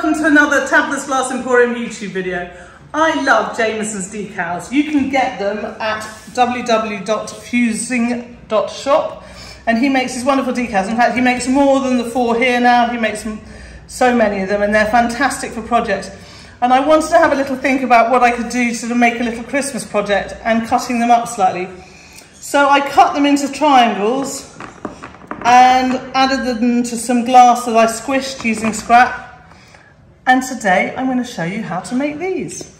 welcome to another Tabitha's Glass Emporium YouTube video. I love Jamaison's decals. You can get them at www.fusing.shop, and he makes these wonderful decals. In fact, he makes more than the 4 here now. He makes so many of them, and they're fantastic for projects. And I wanted to have a little think about what I could do to make a little Christmas project and cutting them up slightly. So I cut them into triangles and added them to some glass that I squished using scrap. And today I'm going to show you how to make these.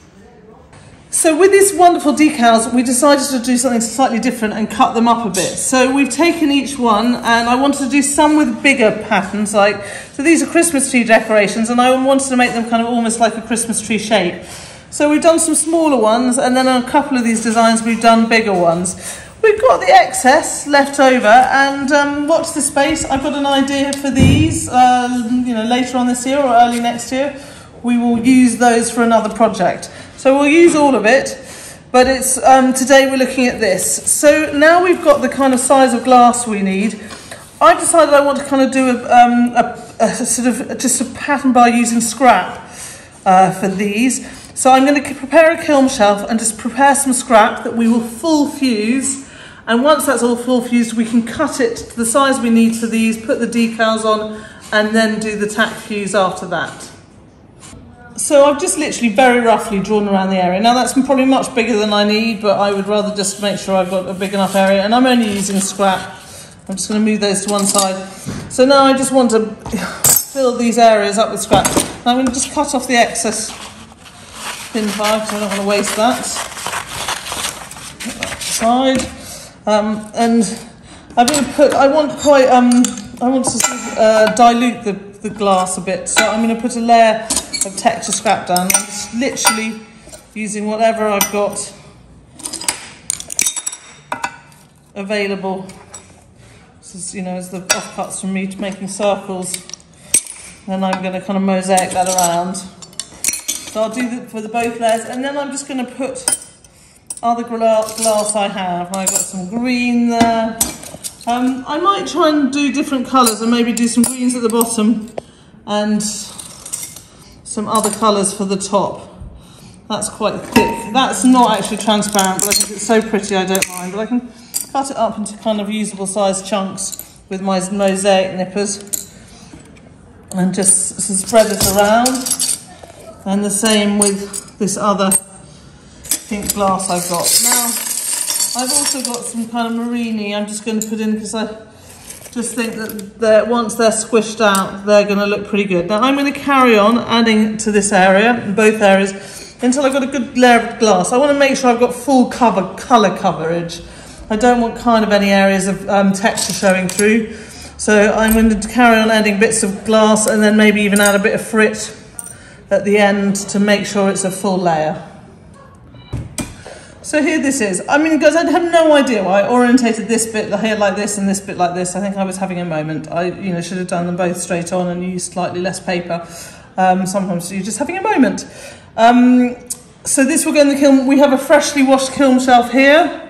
So with these wonderful decals, we decided to do something slightly different and cut them up a bit. So we've taken each one, and I wanted to do some with bigger patterns, so these are Christmas tree decorations, and I wanted to make them kind of almost like a Christmas tree shape. So we've done some smaller ones, and then on a couple of these designs we've done bigger ones. We've got the excess left over, and watch the space. I've got an idea for these, later on this year or early next year. We will use those for another project. So we'll use all of it, but it's today we're looking at this. So now we've got the kind of size of glass we need. I've decided I want to kind of do a sort of just a pattern by using scrap for these. So I'm going to prepare a kiln shelf and just prepare some scrap that we will full fuse. And once that's all full fused, we can cut it to the size we need for these, put the decals on, and then do the tack fuse after that. So I've just literally very roughly drawn around the area. Now that's probably much bigger than I need, but I would rather just make sure I've got a big enough area, and I'm only using scrap. I'm just going to move those to one side. So now I just want to fill these areas up with scrap. And I'm going to just cut off the excess thin fibre because I don't want to waste that. Put that aside. And I'm going to put, I want to sort of, dilute the glass a bit. So I'm going to put a layer of texture scrap down. I'm just literally using whatever I've got available. This is, as the offcuts from me making circles. Then I'm going to kind of mosaic that around. So I'll do that for both layers, and then I'm just going to put other glass I have. I've got some green there. I might try and do different colours and maybe do some greens at the bottom and some other colours for the top. That's quite thick. That's not actually transparent, but I think it's so pretty I don't mind. But I can cut it up into kind of usable sized chunks with my mosaic nippers and just spread it around. And the same with this other pink glass I've got. Now, I've also got some kind of Murrine I'm just going to put in because I just think that once they're squished out, they're going to look pretty good. Now, I'm going to carry on adding to this area, in both areas, until I've got a good layer of glass. I want to make sure I've got full colour coverage. I don't want kind of any areas of texture showing through. So I'm going to carry on adding bits of glass and then maybe even add a bit of frit at the end to make sure it's a full layer. So here this is. I mean, guys, I have no idea why I orientated this bit here like this and this bit like this. I think I was having a moment. I, should have done them both straight on and used slightly less paper. Sometimes you're just having a moment. So this will go in the kiln. We have a freshly washed kiln shelf here,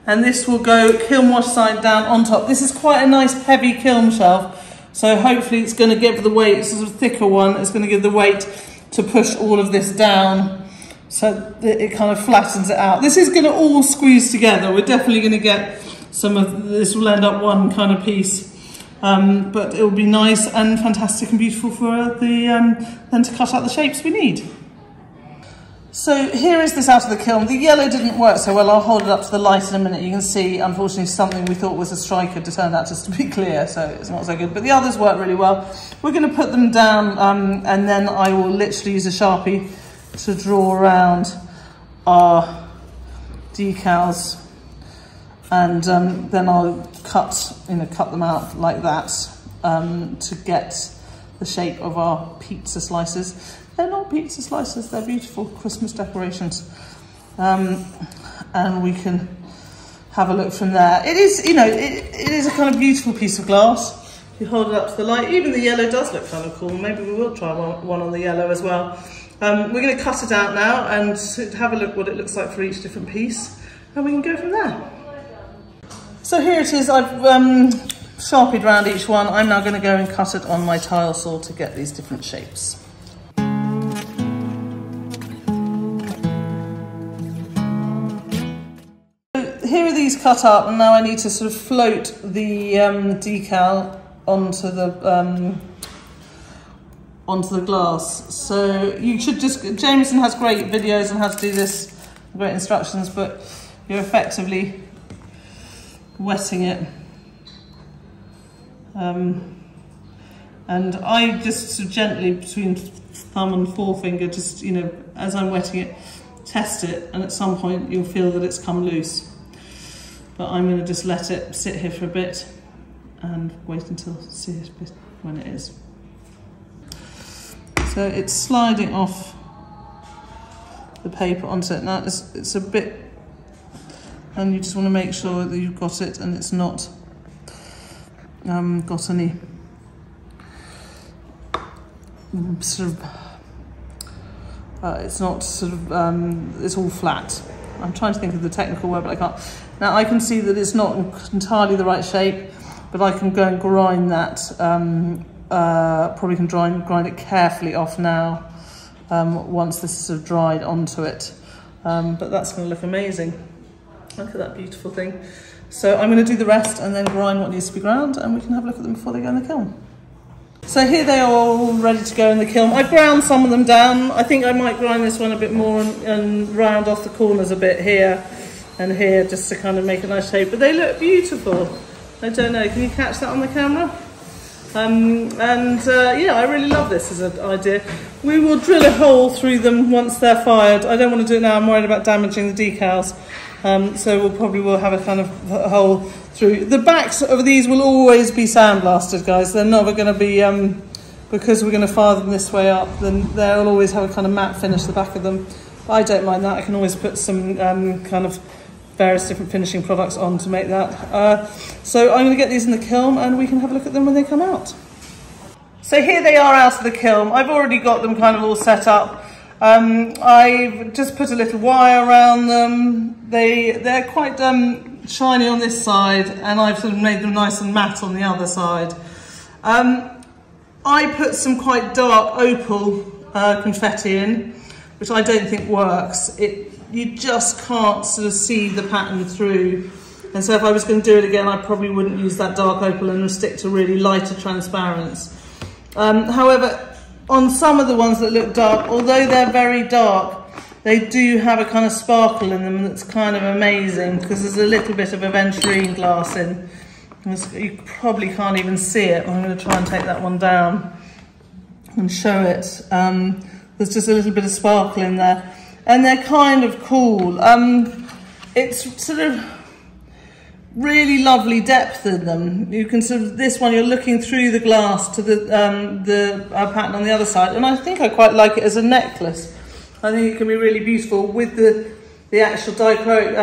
and this will go kiln wash side down on top. This is quite a nice heavy kiln shelf, so hopefully it's going to give the weight. It's a sort of thicker one. It's going to give the weight to push all of this down, so that it kind of flattens it out. This is going to all squeeze together. We're definitely going to get some of this, will end up one kind of piece. But it will be nice and fantastic and beautiful for then to cut out the shapes we need. So here is this out of the kiln. The yellow didn't work so well. I'll hold it up to the light in a minute. You can see, unfortunately, something we thought was a striker turned out just to be clear, so it's not so good. But the others work really well. We're going to put them down, and then I will literally use a Sharpie to draw around our decals, and then I'll cut them out like that to get the shape of our pizza slices. They're not pizza slices, they're beautiful Christmas decorations. And we can have a look from there. It is, it is a kind of beautiful piece of glass. If you hold it up to the light, even the yellow does look kind of cool. Maybe we will try one on the yellow as well. We're going to cut it out now and have a look what it looks like for each different piece, and we can go from there. So here it is. I've sharpied around each one. I'm now going to go and cut it on my tile saw to get these different shapes. these cut up, and now I need to sort of float the decal onto the glass. So you should just, Jamaison has great videos on how to do this, great instructions, but you're effectively wetting it. And I just sort of gently, between thumb and forefinger, just, you know, as I'm wetting it, test it, and at some point you'll feel that it's come loose. But I'm going to just let it sit here for a bit and wait until see it when it is. So it's sliding off the paper onto it. Now it's a bit, and you just want to make sure that you've got it and it's not got any sort of, it's not sort of, it's all flat. I'm trying to think of the technical word, but I can't. Now I can see that it's not entirely the right shape, but I can go and grind that. Probably can grind it carefully off now, once this is sort of dried onto it. But that's going to look amazing. Look at that beautiful thing. So I'm going to do the rest and then grind what needs to be ground, and we can have a look at them before they go in the kiln. So here they are all ready to go in the kiln. I've ground some of them down. I think I might grind this one a bit more and round off the corners a bit here and here, just to kind of make a nice shape. But they look beautiful. I don't know, can you catch that on the camera? Yeah, I really love this as an idea. We will drill a hole through them once they're fired. I don't want to do it now, I'm worried about damaging the decals. So we'll probably have a kind of a hole through. The backs of these will always be sandblasted, guys. They're never going to be, because we're going to fire them this way up, then they'll always have a kind of matte finish, the back of them. But I don't mind that. I can always put some kind of various different finishing products on to make that. So I'm going to get these in the kiln and we can have a look at them when they come out. So here they are out of the kiln. I've already got them kind of all set up. I've just put a little wire around them. They're quite shiny on this side, and I've sort of made them nice and matte on the other side. I put some quite dark opal confetti in, which I don't think works. You just can't sort of see the pattern through. And so if I was going to do it again, I probably wouldn't use that dark opal and stick to really lighter transparents. However, on some of the ones that look dark, although they're very dark, they do have a kind of sparkle in them that's kind of amazing, because there's a little bit of a Venturine glass in. You probably can't even see it. I'm going to try and take that one down and show it. There's just a little bit of sparkle in there. And they're kind of cool. It's sort of really lovely depth in them. You can sort of, this one you're looking through the glass to the pattern on the other side, and I think I quite like it as a necklace. I think it can be really beautiful with the actual decal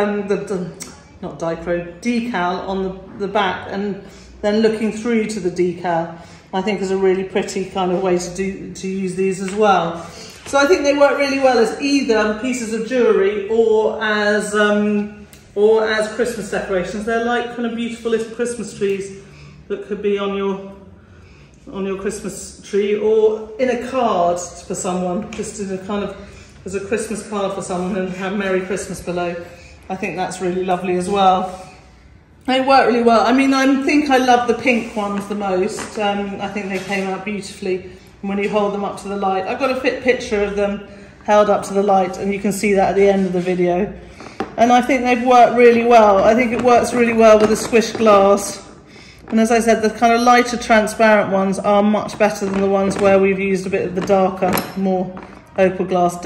on the back, and then looking through to the decal. I think is a really pretty kind of way to use these as well. So I think they work really well as either pieces of jewellery or as Christmas decorations. They're like kind of beautiful little Christmas trees that could be on your Christmas tree, or in a card for someone, just in a kind of as a Christmas card for someone, and have Merry Christmas below. I think that's really lovely as well. They work really well. I mean, I think I love the pink ones the most. I think they came out beautifully when you hold them up to the light. I've got a picture of them held up to the light, and you can see that at the end of the video. And I think they've worked really well. I think it works really well with a squished glass. And as I said, the kind of lighter transparent ones are much better than the ones where we've used a bit of the darker, more opal glass.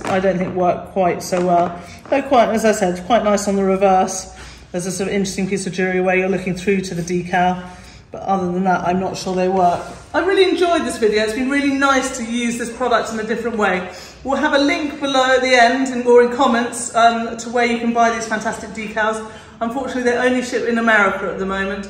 I don't think work quite so well. They're quite, as I said, quite nice on the reverse. There's a sort of interesting piece of jewellery where you're looking through to the decal. But other than that, I'm not sure they work. I've really enjoyed this video. It's been really nice to use this product in a different way. We'll have a link below at the end or in comments to where you can buy these fantastic decals. Unfortunately, they only ship in America at the moment.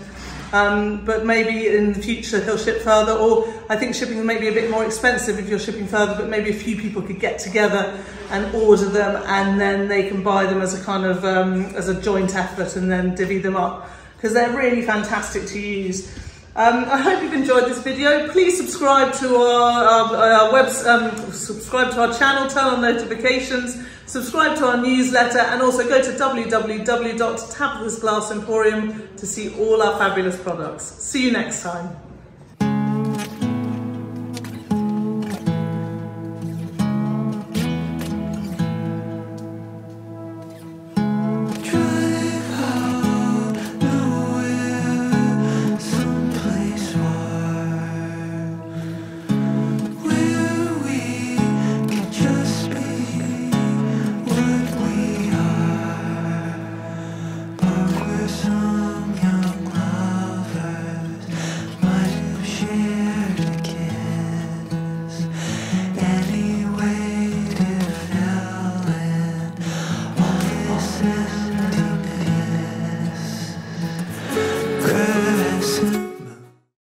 But maybe in the future he'll ship further, or I think shipping may be a bit more expensive if you're shipping further, but maybe a few people could get together and order them, and then they can buy them as a kind of as a joint effort and then divvy them up, because they're really fantastic to use. I hope you've enjoyed this video. Please subscribe to our subscribe to our channel, turn on notifications Subscribe to our newsletter and also go to www.tabithasglassemporium to see all our fabulous products. See you next time.